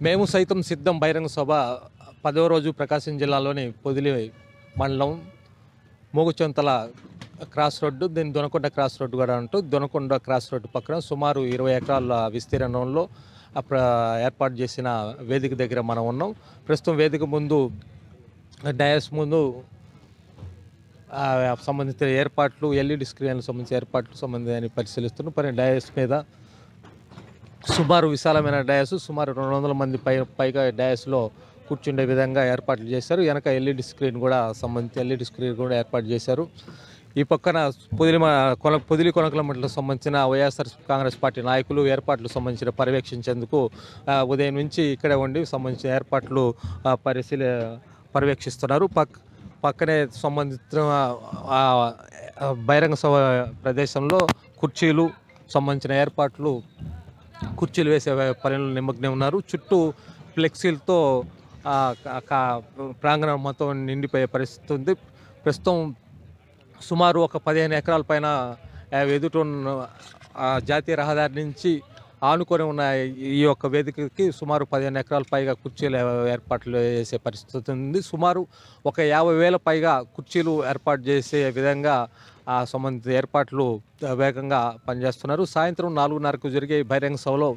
మేము సైతం సిద్ధం బహిరంగ సభ 10వ రోజు ప్రకాశం జిల్లాలోని పొదిలి మండలం మోగుచొంతల క్రాస్ రోడ్డు, దీన్ని దొనకొండ క్రాస్ రోడ్డు కూడా అంటూ దొనకొండ క్రాస్ రోడ్డు పక్కన సుమారు 20 ఎకరాల విస్తీర్ణంలో ఏర్పాటు చేసిన వేదిక దగ్గర మనం ఉన్నాం. ప్రస్తుతం వేదిక ముందు డయాస్ ముందు సంబంధించిన ఏర్పాట్లు, ఎల్ఈడి స్క్రీన్లకు సంబంధించిన ఏర్పాట్లు సంబంధించి పరిశీలిస్తున్నాం. డయాస్ మీద సుమారు విశాలమైన డయాస్, సుమారు 200 మంది పైగా డయాస్లో కూర్చుండే విధంగా ఏర్పాట్లు చేశారు. వెనక ఎల్ఈడి స్క్రీన్ కూడా ఏర్పాటు చేశారు. ఈ పక్కన పొదిలి కొనకల మండలకు సంబంధించిన వైఎస్ఆర్ కాంగ్రెస్ పార్టీ నాయకులు ఏర్పాట్లు సంబంధించిన పర్యవేక్షించేందుకు ఉదయం నుంచి ఇక్కడే ఉండి సంబంధించిన ఏర్పాట్లు పర్యవేక్షిస్తున్నారు. పక్కనే సంబంధించిన బహిరంగ సభ ప్రదేశంలో కుర్చీలు వేసే పనులు నిమగ్నం ఉన్నారు. చుట్టూ ఫ్లెక్సీలతో ప్రాంగణం మొత్తం నిండిపోయే పరిస్థితి ఉంది. ప్రస్తుతం సుమారు ఒక 15 ఎకరాల పైన ఎదుట జాతీయ రహదారి నుంచి ఆనుకొని ఉన్న ఈ యొక్క వేదికకి సుమారు 15 ఎకరాల పైగా కుర్చీలు ఏర్పాట్లు చేసే పరిస్థితి ఉంది. సుమారు ఒక 50,000 పైగా కుర్చీలు ఏర్పాటు చేసే విధంగా సంబంధిత ఏర్పాట్లు వేగంగా పనిచేస్తున్నారు. సాయంత్రం 4:30కు జరిగే బహిరంగ సభలో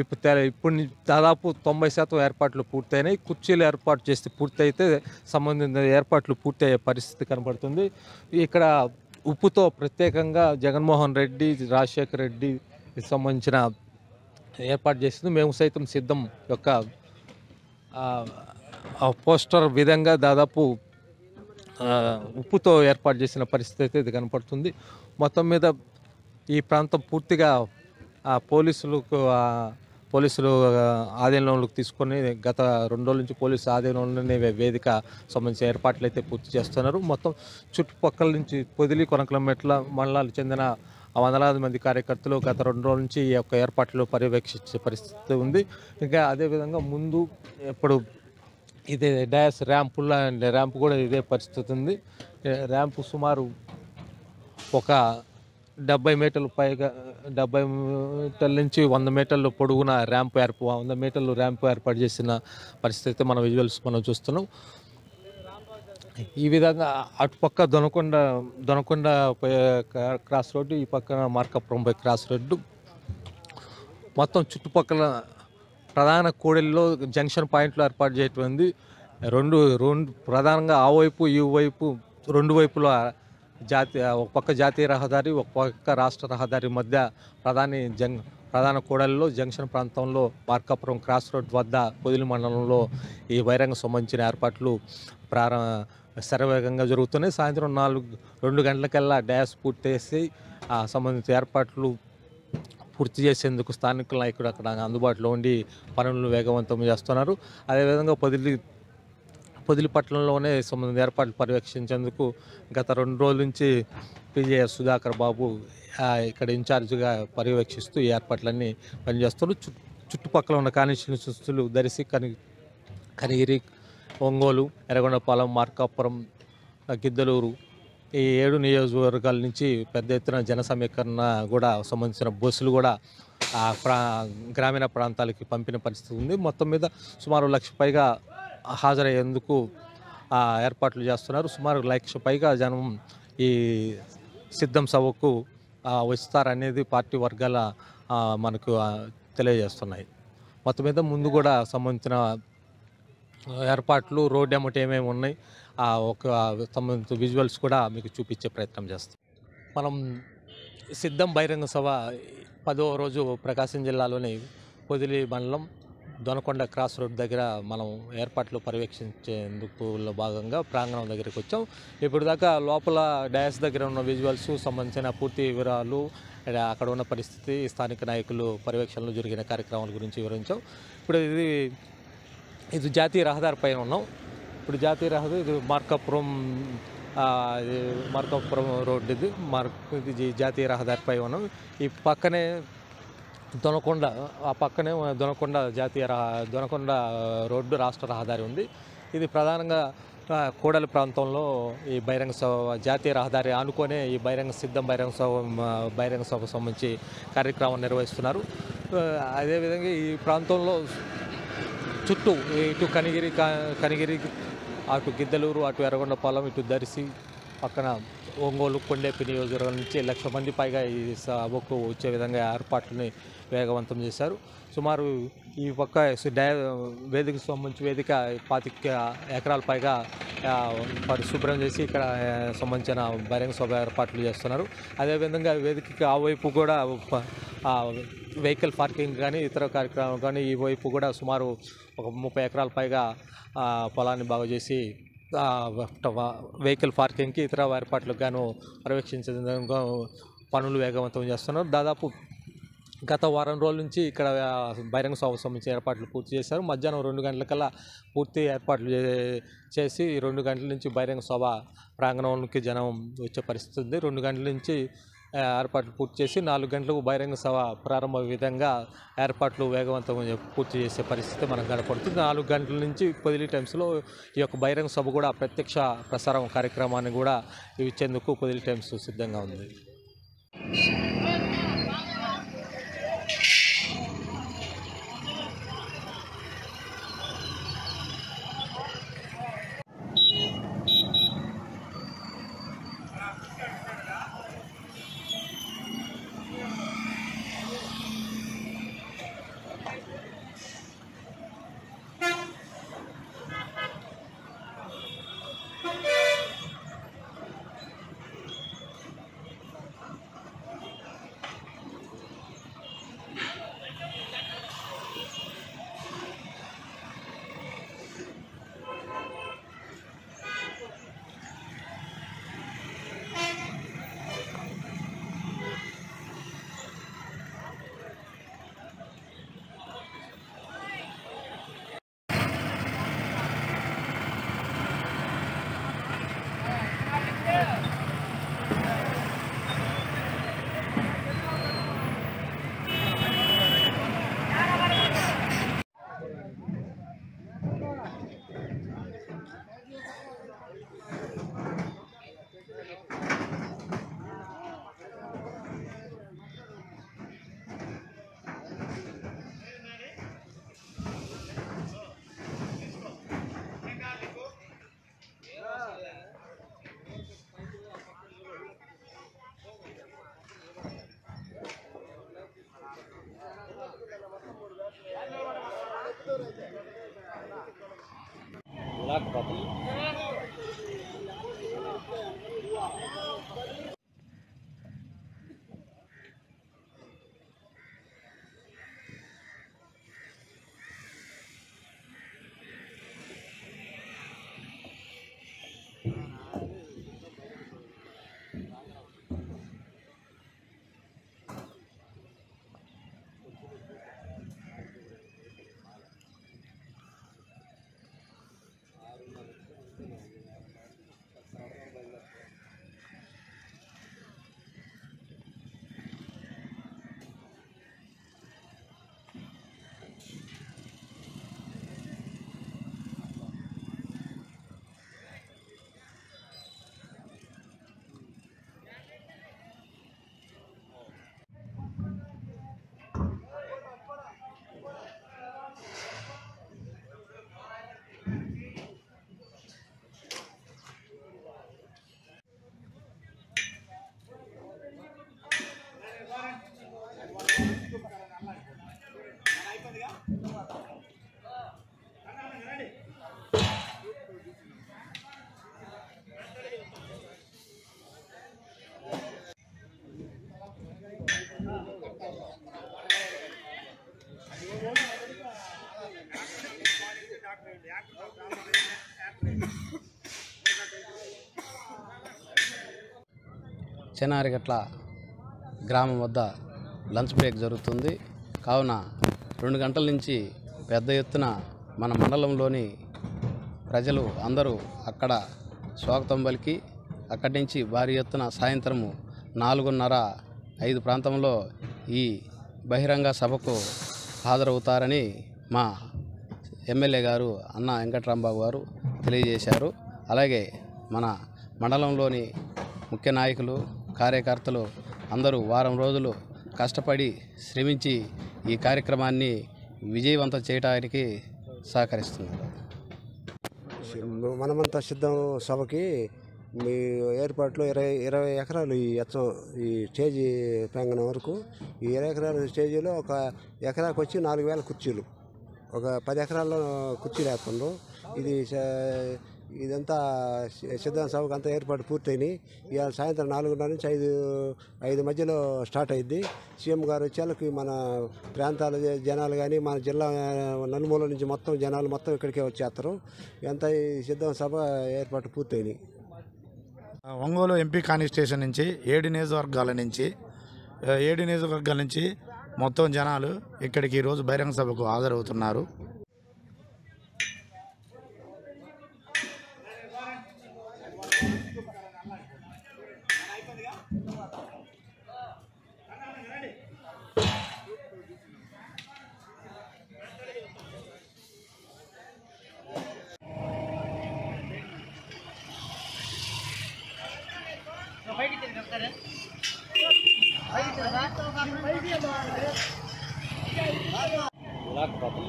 ఇప్పుడు దాదాపు 90% ఏర్పాట్లు పూర్తయినాయి. కుర్చీలు ఏర్పాటు చేస్తే పూర్తయితే సంబంధిత ఏర్పాట్లు పూర్తయ్యే పరిస్థితి కనబడుతుంది. ఇక్కడ ఉప్పుతో ప్రత్యేకంగా జగన్మోహన్ రెడ్డి, రాజశేఖర్ రెడ్డి సంబంధించిన ఏర్పాటు చేసింది. మేము సైతం సిద్ధం యొక్క పోస్టర్ విధంగా దాదాపు ఉప్పుతో ఏర్పాటు చేసిన పరిస్థితి అయితే ఇది కనపడుతుంది. మొత్తం మీద ఈ ప్రాంతం పూర్తిగా పోలీసులు ఆధీనంలోకి తీసుకొని గత 2 రోజుల నుంచి పోలీసు ఆధీనంలోనే వేదిక సంబంధించిన ఏర్పాట్లు అయితే పూర్తి చేస్తున్నారు. మొత్తం చుట్టుపక్కల నుంచి పొదిలి కొనకలమెట్ల మండలాలకు చెందిన వందలాది మంది కార్యకర్తలు గత 2 రోజుల నుంచి ఈ యొక్క ఏర్పాట్లు పర్యవేక్షించే పరిస్థితి ఉంది. ఇంకా అదేవిధంగా ముందు ఇప్పుడు ఇది డయాస్ ర్యాంపు కూడా ఇదే పరిస్థితి ఉంది. ర్యాంపు సుమారు ఒక 70 మీటర్ల పైగా 70 మీటర్ల నుంచి 100 మీటర్ల పొడుగున 100 మీటర్లు ర్యాంపు ఏర్పాటు చేసిన పరిస్థితి మన విజువల్స్ మనం చూస్తున్నాం. ఈ విధంగా అటుపక్క దొనకొండ క్రాస్ రోడ్డు, ఈ పక్కన మార్కాపురం క్రాస్ రోడ్డు, మొత్తం చుట్టుపక్కల ప్రధాన కూడలిలో జంక్షన్ పాయింట్లు ఏర్పాటు చేయటం రెండు ప్రధానంగా ఆ వైపు ఈ వైపు 2 వైపుల ఒక పక్క జాతీయ రహదారి, ఒక పక్క రాష్ట్ర రహదారి మధ్య ప్రధాన కూడలిలో జంక్షన్ ప్రాంతంలో మార్కాపురం క్రాస్ రోడ్ వద్ద పొదిలి మండలంలో ఈ బహిరంగ సంబంధించిన ఏర్పాట్లు శరవేగంగా జరుగుతున్నాయి. సాయంత్రం 2 గంటలకల్లా డ్యాష్ పూర్తి చేసి సంబంధిత ఏర్పాట్లు పూర్తి చేసేందుకు స్థానికుల నాయకుడు అక్కడ అందుబాటులో ఉండి పనులను వేగవంతం చేస్తున్నారు. అదేవిధంగా పొదిలి పట్టణంలోనే సంబంధించిన ఏర్పాట్లు పర్యవేక్షించేందుకు గత 2 రోజుల నుంచి పీజేఎస్ సుధాకర్ బాబు ఇక్కడ ఇన్ఛార్జిగా పర్యవేక్షిస్తూ ఈ ఏర్పాట్లన్నీ పనిచేస్తున్నారు. చుట్టుపక్కల ఉన్న కాన్స్టిట్యూన్సీలు దర్శి, కనిగిరి, ఒంగోలు, ఎర్రగొండపాలెం, మార్కాపురం, గిద్దలూరు ఈ 7 నియోజకవర్గాల నుంచి పెద్ద ఎత్తున జన సమీకరణ కూడా సంబంధించిన బస్సులు కూడా గ్రామీణ ప్రాంతాలకి పంపిన పరిస్థితి ఉంది. మొత్తం మీద సుమారు 1,00,000 పైగా హాజరయ్యేందుకు ఏర్పాట్లు చేస్తున్నారు. సుమారు 1,00,000 పైగా జనం ఈ సిద్ధం సభకు వస్తారనేది పార్టీ వర్గాల మనకు తెలియజేస్తున్నాయి. మొత్తం మీద ముందు కూడా సంబంధించిన ఏర్పాట్లు రోడ్డు ఎమ్మటి ఏమేమి ఉన్నాయి ఒక సంబంధించిన విజువల్స్ కూడా మీకు చూపించే ప్రయత్నం చేస్తాం. మనం సిద్ధం బహిరంగ సభ 10వ రోజు ప్రకాశం జిల్లాలోని పొదిలి మండలం దొనకొండ క్రాస్ రోడ్ దగ్గర మనం ఏర్పాట్లు పర్యవేక్షించేందుకు భాగంగా ప్రాంగణం దగ్గరికి వచ్చాం. ఇప్పుడు దాకా లోపల డ్యాష్ దగ్గర ఉన్న విజువల్స్ సంబంధించిన పూర్తి వివరాలు, అక్కడ ఉన్న పరిస్థితి, స్థానిక నాయకులు పర్యవేక్షణలో జరిగిన కార్యక్రమాల గురించి వివరించాం. ఇప్పుడు ఇది జాతీయ రహదారి పైన ఉన్నాం. ఇప్పుడు జాతీయ రహదారి ఇది మార్కాపురం రోడ్డు, ఇది జాతీయ రహదారిపై ఉన్నాం. ఈ పక్కనే దొనకొండ ఆ పక్కనే దొనకొండ దొనకొండ రోడ్డు రాష్ట్ర రహదారి ఉంది. ఇది ప్రధానంగా కూడలి ప్రాంతంలో ఈ బహిరంగ సభ జాతీయ రహదారి ఆనుకొనే ఈ సిద్ధం బహిరంగ సభకు సంబంధించి కార్యక్రమం నిర్వహిస్తున్నారు. అదేవిధంగా ఈ ప్రాంతంలో చుట్టూ ఇటు కనిగిరి అటు గిద్దలూరు, అటు ఎర్రగొండపాలెం, ఇటు దర్శి, పక్కన ఒంగోలు, కొండేపి నియోజకవర్గం నుంచి 1,00,000 మంది పైగా ఈ సభకు వచ్చే విధంగా ఏర్పాట్లని వేగవంతం చేశారు. సుమారు ఈ పక్క వేదికకు సంబంధించి వేదిక 25 ఎకరాల పైగా పరిశుభ్రం చేసి ఇక్కడ సంబంధించిన బహిరంగ సభ ఏర్పాట్లు చేస్తున్నారు. అదేవిధంగా వేదికకి ఆ వైపు కూడా వెహికల్ పార్కింగ్ కానీ ఇతర కార్యక్రమాలు కానీ ఈ వైపు కూడా సుమారు ఒక 30 ఎకరాల పైగా పొలాన్ని బాగు చేసి వెహికల్ పార్కింగ్కి ఇతర ఏర్పాట్లకు గాను పర్యవేక్షించే పనులు వేగవంతం చేస్తున్నారు. దాదాపు గత వారం రోజుల నుంచి ఇక్కడ బహిరంగ సభకు సంబంధించిన ఏర్పాట్లు పూర్తి చేశారు. మధ్యాహ్నం 2 గంటలకల్లా పూర్తి ఏర్పాట్లు చేసి 2 గంటల నుంచి బహిరంగ సభ ప్రాంగణంలోకి జనం వచ్చే పరిస్థితి ఉంది. 2 గంటల నుంచి ఏర్పాట్లు పూర్తి చేసి 4 గంటలకు బహిరంగ సభ ప్రారంభ విధంగా ఏర్పాట్లు వేగవంతం పూర్తి చేసే పరిస్థితి మనకు కనపడుతుంది. 4 గంటల నుంచి పొదిలి టైమ్స్లో ఈ యొక్క బహిరంగ సభ కూడా ప్రత్యక్ష ప్రసారం కార్యక్రమాన్ని కూడా ఇచ్చేందుకు పొదిలి టైమ్స్ సిద్ధంగా ఉంది. చెనారిగట్ల గ్రామం వద్ద లంచ్ బ్రేక్ జరుగుతుంది. కావున 2 గంటల నుంచి పెద్ద ఎత్తున మన మండలంలోని ప్రజలు అందరూ అక్కడ స్వాగతం పలికి అక్కడి నుంచి భారీ ఎత్తున సాయంత్రము 4:30-5 ప్రాంతంలో ఈ బహిరంగ సభకు హాజరవుతారని మా ఎమ్మెల్యే గారు అన్న వెంకట్రాంబాబు గారు తెలియజేశారు. అలాగే మన మండలంలోని ముఖ్య నాయకులు, కార్యకర్తలు అందరూ వారం రోజులు కష్టపడి శ్రమించి ఈ కార్యక్రమాన్ని విజయవంతం చేయడానికి సహకరిస్తున్నారు. మనమంతా సిద్ధం సభకి మీ ఏర్పాట్లో 20 ఎకరాలు ఈ స్టేజీ ప్రాంగణం వరకు ఈ 20 ఎకరాల స్టేజీలో ఒక ఎకరాకు వచ్చి 4,000 కుర్చీలు, ఒక 10 ఎకరాల్లో కుర్చీలు వేస్తుండ్రు. ఇదంతా సిద్ధం సభకు అంతా ఏర్పాటు పూర్తయినాయి. ఇవాళ సాయంత్రం 4:30 నుంచి 5 మధ్యలో స్టార్ట్ అయింది. సీఎం గారు వచ్చేళ్ళకి మన ప్రాంతాల జనాలు కానీ మన జిల్లా నలుమూల నుంచి మొత్తం జనాలు మొత్తం ఇక్కడికే వచ్చేస్తారు. ఇదంతా ఈ సిద్ధం సభ ఏర్పాటు పూర్తయినాయి. ఒంగోలు ఎంపీ కాన్స్టిట్యూషన్ నుంచి 7 నియోజకవర్గాల నుంచి మొత్తం జనాలు ఇక్కడికి ఈరోజు బహిరంగ సభకు హాజరవుతున్నారు. Black bubble.